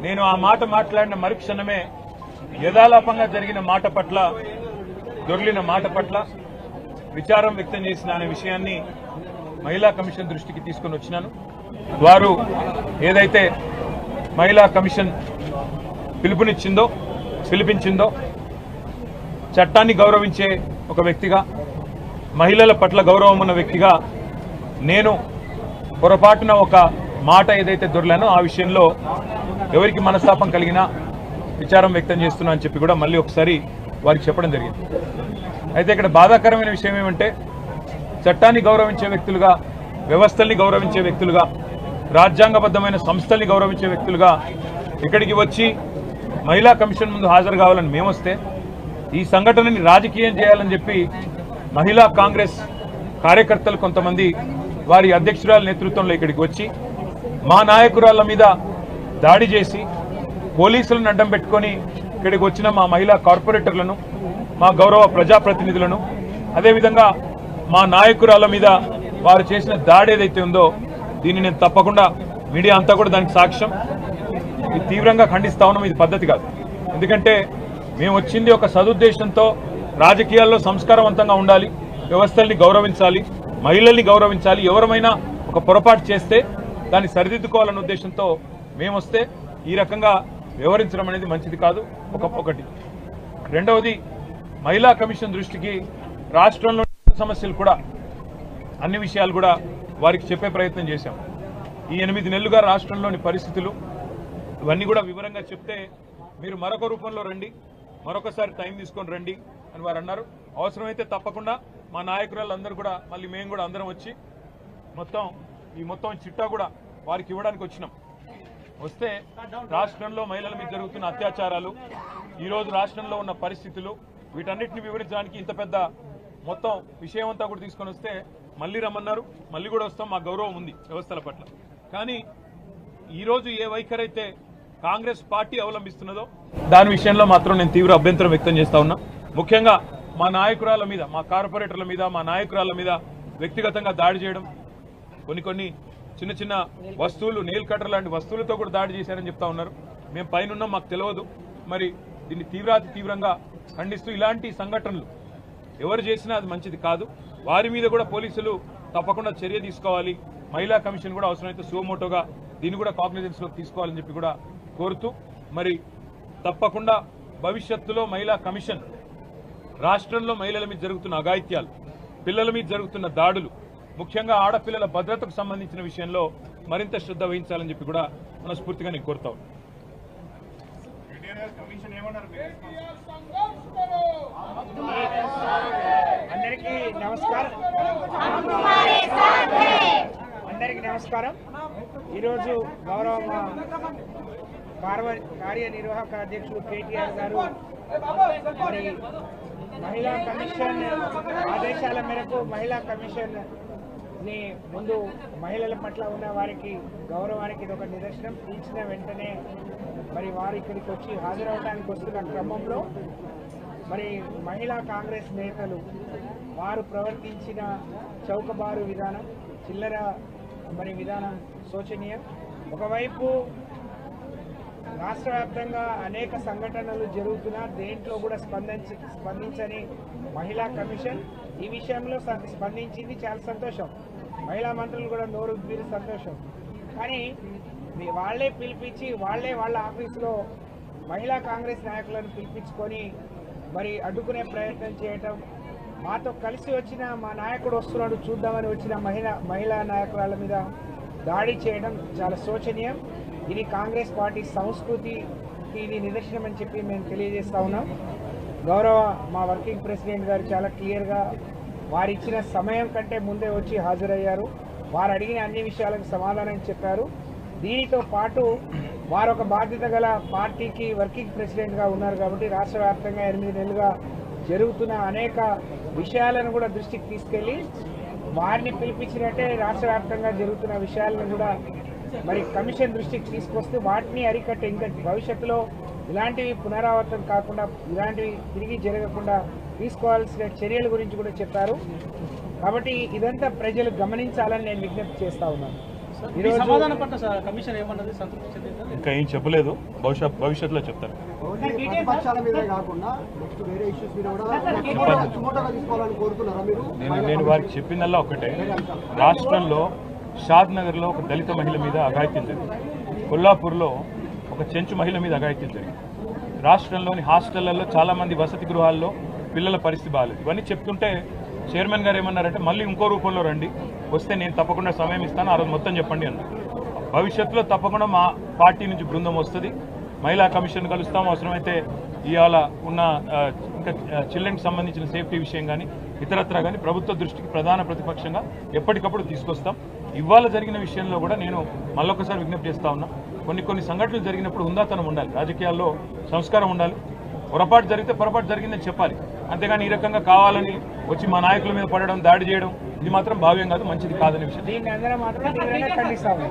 నేను ఆ మాట మాట్లాడిన మరుక్షణమే యథాలాపంగా జరిగిన మాట పట్ల, దొర్లిన మాట పట్ల విచారం వ్యక్తం చేసిన అనే విషయాన్ని మహిళా కమిషన్ దృష్టికి తీసుకుని వచ్చినాను. వారు ఏదైతే మహిళా కమిషన్ పిలిపించిందో చట్టాన్ని గౌరవించే ఒక వ్యక్తిగా, మహిళల పట్ల గౌరవం ఉన్న వ్యక్తిగా నేను పొరపాటున ఒక మాట ఏదైతే దొరలానో ఆ విషయంలో ఎవరికి మనస్తాపం కలిగినా విచారం వ్యక్తం చేస్తున్నా అని చెప్పి కూడా మళ్ళీ ఒకసారి వారికి చెప్పడం జరిగింది. అయితే ఇక్కడ బాధాకరమైన విషయం ఏమంటే, చట్టాన్ని గౌరవించే వ్యక్తులుగా, వ్యవస్థల్ని గౌరవించే వ్యక్తులుగా, రాజ్యాంగబద్ధమైన సంస్థల్ని గౌరవించే వ్యక్తులుగా ఇక్కడికి వచ్చి మహిళా కమిషన్ ముందు హాజరు కావాలని మేమొస్తే ఈ సంఘటనని రాజకీయం చేయాలని చెప్పి మహిళా కాంగ్రెస్ కార్యకర్తలు కొంతమంది వారి అధ్యక్షురాల నేతృత్వంలో ఇక్కడికి వచ్చి మా నాయకురాళ్ల మీద దాడి చేసి పోలీసులను అడ్డం పెట్టుకొని ఇక్కడికి వచ్చిన మా మహిళా కార్పొరేటర్లను, మా గౌరవ ప్రజాప్రతినిధులను, అదేవిధంగా మా నాయకురాళ్ల మీద వారు చేసిన దాడి ఏదైతే ఉందో దీన్ని నేను తప్పకుండా, మీడియా అంతా కూడా దానికి సాక్ష్యం, ఇది తీవ్రంగా ఖండిస్తా ఉన్నాం. ఇది పద్ధతి కాదు. ఎందుకంటే మేము వచ్చింది ఒక సదుద్దేశంతో, రాజకీయాల్లో సంస్కారవంతంగా ఉండాలి, వ్యవస్థల్ని గౌరవించాలి, మహిళల్ని గౌరవించాలి, ఎవరమైనా ఒక పొరపాటు చేస్తే దాన్ని సరిదిద్దుకోవాలన్న ఉద్దేశంతో మేము వస్తే ఈ రకంగా వ్యవహరించడం అనేది మంచిది కాదు. ఒకటి. రెండవది, మహిళా కమిషన్ దృష్టికి రాష్ట్రంలో సమస్యలు కూడా, అన్ని విషయాలు కూడా వారికి చెప్పే ప్రయత్నం చేశాం. ఈ 8 నెలలుగా రాష్ట్రంలోని పరిస్థితులు ఇవన్నీ కూడా వివరంగా చెప్తే మీరు మరొక రూపంలో రండి, మరొకసారి టైం తీసుకొని రండి అని వారు అన్నారు. అవసరమైతే తప్పకుండా మా నాయకురాళ్ళందరూ కూడా మళ్ళీ మేము కూడా అందరం వచ్చి మొత్తం చిట్టా కూడా వారికి ఇవ్వడానికి వచ్చినాం. వస్తే రాష్ట్రంలో మహిళల మీద జరుగుతున్న అత్యాచారాలు, ఈరోజు రాష్ట్రంలో ఉన్న పరిస్థితులు, వీటన్నిటిని వివరించడానికి ఇంత పెద్ద మొత్తం విషయం అంతా కూడా తీసుకొని వస్తే మళ్ళీ రమ్మన్నారు. మళ్ళీ కూడా వస్తాం, మా గౌరవం ఉంది వ్యవస్థల పట్ల. కానీ ఈరోజు ఏ వైఖరి అయితే కాంగ్రెస్ పార్టీ అవలంబిస్తున్నదో దాని విషయంలో మాత్రం నేను తీవ్ర అభ్యంతరం వ్యక్తం చేస్తా ఉన్నా. ముఖ్యంగా మా నాయకురాల మీద, మా కార్పొరేటర్ల మీద, మా నాయకురాల మీద వ్యక్తిగతంగా దాడి చేయడం, కొన్ని చిన్న వస్తువులు, నెయిల్ కటర్ లాంటి వస్తువులతో కూడా దాడి చేశారని చెప్తా ఉన్నారు. మేము పైన మాకు తెలియదు. మరి దీన్ని తీవ్రంగా ఖండిస్తూ ఇలాంటి సంఘటనలు ఎవరు చేసినా అది మంచిది కాదు. వారి మీద కూడా పోలీసులు తప్పకుండా చర్య తీసుకోవాలి. మహిళా కమిషన్ కూడా అవసరమైతే సుమోటోగా దీన్ని కూడా కాగ్నిజెన్స్లోకి తీసుకోవాలని చెప్పి కూడా కోరుతూ, మరి తప్పకుండా భవిష్యత్తులో మహిళా కమిషన్ రాష్ట్రంలో మహిళల మీద జరుగుతున్న అఘాయిత్యాలు, పిల్లల మీద జరుగుతున్న దాడులు, ముఖ్యంగా ఆడపిల్లల భద్రతకు సంబంధించిన విషయంలో మరింత శ్రద్ధ వహించాలని చెప్పి కూడా మనస్ఫూర్తిగా నేను కోరుతా ఉన్నాను. అందరికీ నమస్కారం. ఈరోజు గౌరవ కార్యనిర్వాహక అధ్యక్షులు కేటీఆర్ గారు మరి మహిళా కమిషన్ ఆదేశాల మేరకు మహిళా కమిషన్ ని ముందు మహిళల పట్ల ఉన్న వారికి గౌరవానికి ఇది ఒక నిదర్శనం. పిలిచిన వెంటనే మరి వారు ఇక్కడికి వచ్చి హాజరవడానికి వస్తున్న క్రమంలో మరి మహిళా కాంగ్రెస్ నేతలు వారు ప్రవర్తించిన చౌకబారు విధానం, చిల్లర విధానం శోచనీయం. ఒకవైపు రాష్ట్ర వ్యాప్తంగా అనేక సంఘటనలు జరుగుతున్నా దేంట్లో కూడా స్పందించని మహిళా కమిషన్ ఈ విషయంలో స్పందించింది. చాలా సంతోషం. మహిళా మంత్రులు కూడా నోరు ఉబ్బిరి సంతోషం. కానీ వాళ్లే పిలిపించి వాళ్ళ ఆఫీసులో మహిళా కాంగ్రెస్ నాయకులను పిలిపించుకొని మరి అడ్డుకునే ప్రయత్నం చేయటం, మాతో కలిసి వచ్చిన మా నాయకుడు వస్తున్నాడు చూద్దామని వచ్చిన మహిళా నాయకురాల మీద దాడి చేయడం చాలా శోచనీయం. ఇది కాంగ్రెస్ పార్టీ సంస్కృతికి ఇది నిదర్శనం అని చెప్పి మేము తెలియజేస్తా ఉన్నాం. గౌరవ మా వర్కింగ్ ప్రెసిడెంట్ గారు చాలా క్లియర్గా వారు ఇచ్చిన సమయం కంటే ముందే వచ్చి హాజరయ్యారు. వారు అడిగిన అన్ని విషయాలకు సమాధానం చెప్పారు. దీనితో పాటు వారు ఒక బాధ్యత గల పార్టీకి వర్కింగ్ ప్రెసిడెంట్గా ఉన్నారు కాబట్టి రాష్ట్ర వ్యాప్తంగా 8 నెలలుగా జరుగుతున్న అనేక విషయాలను కూడా దృష్టికి తీసుకెళ్ళి వారిని పిలిపించినట్టే రాష్ట్ర వ్యాప్తంగా జరుగుతున్న విషయాలను కూడా మరి కమిషన్ దృష్టికి తీసుకొస్తే వాటిని అరికట్టే ఇంకా భవిష్యత్తులో ఇలాంటివి పునరావృతం కాకుండా, ఇలాంటివి తిరిగి జరగకుండా తీసుకోవాల్సిన చర్యల గురించి కూడా చెప్పారు. కాబట్టి ఇదంతా ప్రజలు గమనించాలని నేను విజ్ఞప్తి చేస్తా ఉన్నాను. ఈరోజు సమాధాన పట్ల కమిషన్ ఏమన్నది సంతృప్తి చెందిందా? ఇంకా ఏం చెప్పలేదు, భవిష్యత్తులో చెప్తారు. ప్రతిపక్షాల మీదే కాకుండా నెక్స్ట్ వేరే ఇష్యూస్ మీద కూడా సుమోటోగా తీసుకోవాలని కోరుతున్నారా మీరు? నేను వారికి చెప్పిందల్లా ఒకటే, రాష్ట్రంలో షాద్ నగర్లో ఒక దళిత మహిళ మీద అఘాయిత్యం జరిగింది, కొల్లాపూర్లో ఒక చెంచు మహిళ మీద అఘాయిత్యం జరిగింది, రాష్ట్రంలోని హాస్టళ్లలో చాలామంది వసతి గృహాల్లో పిల్లల పరిస్థితి బాగాలేదు. ఇవన్నీ చెప్తుంటే చైర్మన్ గారు ఏమన్నారంటే మళ్ళీ ఇంకో రూపంలో రండి, వస్తే నేను తప్పకుండా సమయం ఇస్తాను, ఆ రోజు మొత్తం చెప్పండి అన్నారు. భవిష్యత్తులో తప్పకుండా మా పార్టీ నుంచి బృందం వస్తుంది, మహిళా కమిషన్ కలుస్తాం, అవసరమైతే ఇవాళ ఉన్న ఇంకా చిల్డ్రన్కి సంబంధించిన సేఫ్టీ విషయం కానీ ఇతరత్రా కానీ ప్రభుత్వ దృష్టికి ప్రధాన ప్రతిపక్షంగా ఎప్పటికప్పుడు తీసుకొస్తాం. ఇవాళ జరిగిన విషయంలో కూడా నేను మళ్ళొకసారి విజ్ఞప్తి చేస్తా ఉన్నా, కొన్ని సంఘటనలు జరిగినప్పుడు హుందాతనం ఉండాలి, రాజకీయాల్లో సంస్కారం ఉండాలి. పొరపాటు జరిగితే పొరపాటు జరిగిందని చెప్పాలి, అంతేగాని ఈ రకంగా కావాలని వచ్చి మా నాయకుల మీద పడడం, దాడి చేయడం ఇది మాత్రం భావ్యం కాదు, మంచిది కాదనే విషయం. దీన్ని అందరం మాత్రం తీవ్రంగా ఖండిస్తాము.